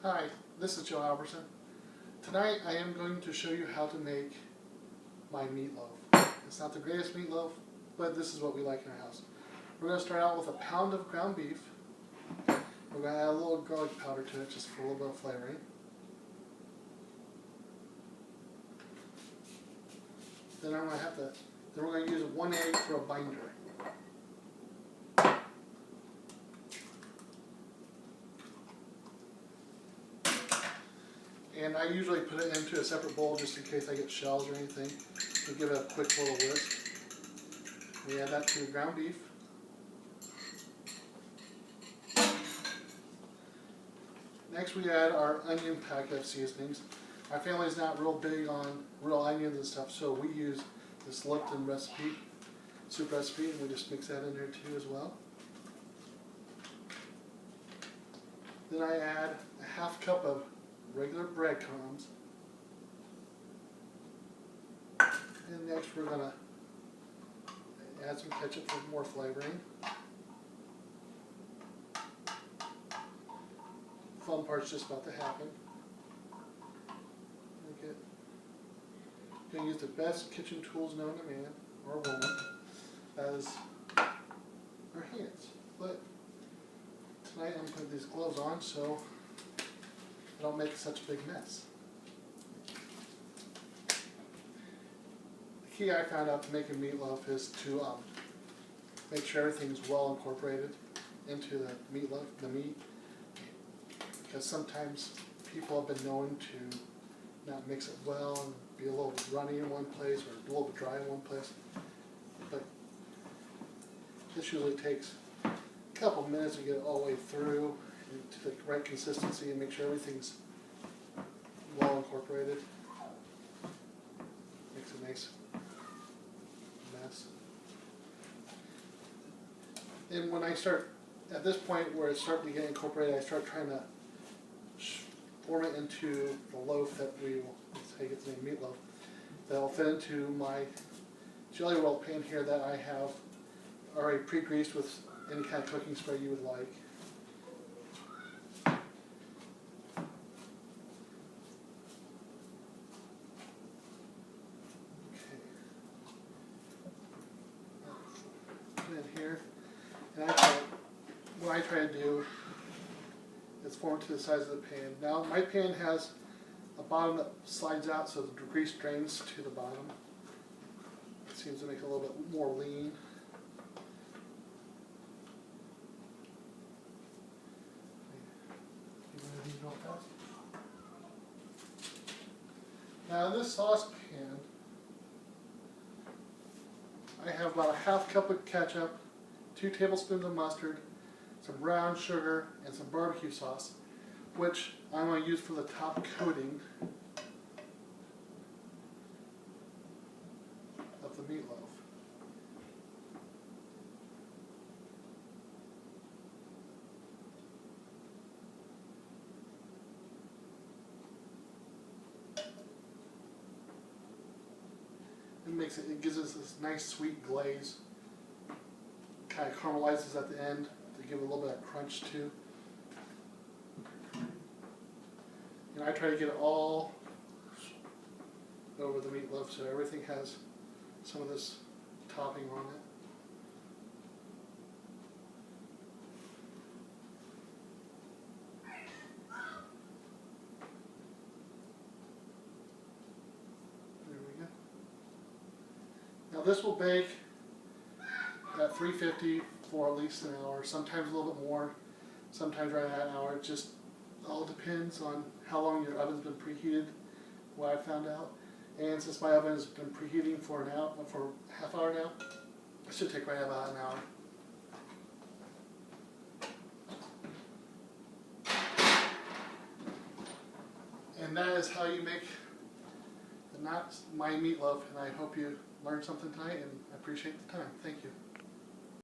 Hi, this is Joe Alberson. Tonight I am going to show you how to make my meatloaf. It's not the greatest meatloaf, but this is what we like in our house. We're going to start out with a pound of ground beef. We're going to add a little garlic powder to it just for a little bit of flavoring. Then we're going to use 1 egg for a binder. And I usually put it into a separate bowl just in case I get shells or anything. We give it a quick little whisk. We add that to the ground beef. Next we add our onion packet of seasonings. My family's not real big on real onions and stuff, so we use this Lipton recipe, soup recipe, and we just mix that in there too as well. Then I add a ½ cup of regular breadcrumbs. And next we're going to add some ketchup for more flavoring. Fun part's just about to happen. Going to use the best kitchen tools known to man or woman, that is our hands. But tonight I'm putting these gloves on so I don't make such a big mess. The key I found out to making meatloaf is to make sure everything's well incorporated into the meat, because sometimes people have been known to not mix it well and be a little bit runny in one place or a little bit dry in one place. But this usually takes a couple minutes to get it all the way through to the right consistency and make sure everything's well incorporated. Makes a nice mess. And when I start, at this point where it's starting to get incorporated, I start trying to form it into the loaf that we will, let's say it's named meatloaf, that will fit into my jelly roll pan here that I have already pre-greased with any kind of cooking spray you would like. In here, and what I try to do is form it to the size of the pan. Now my pan has a bottom that slides out so the grease drains to the bottom. It seems to make it a little bit more lean. Now in this saucepan I have about a ½ cup of ketchup, 2 tablespoons of mustard, some brown sugar, and some barbecue sauce, which I'm going to use for the top coating of the meatloaf. It gives us this nice sweet glaze. Kind of caramelizes at the end to give it a little bit of crunch too. And I try to get it all over the meatloaf so everything has some of this topping on it. Now this will bake at 350 for at least an hour, sometimes a little bit more, sometimes right at an hour. It just all depends on how long your oven's been preheated, what I found out. And since my oven has been preheating for a half hour now, it should take right about an hour. And that is how you make my meatloaf, and I hope you learned something tonight, and I appreciate the time. Thank you.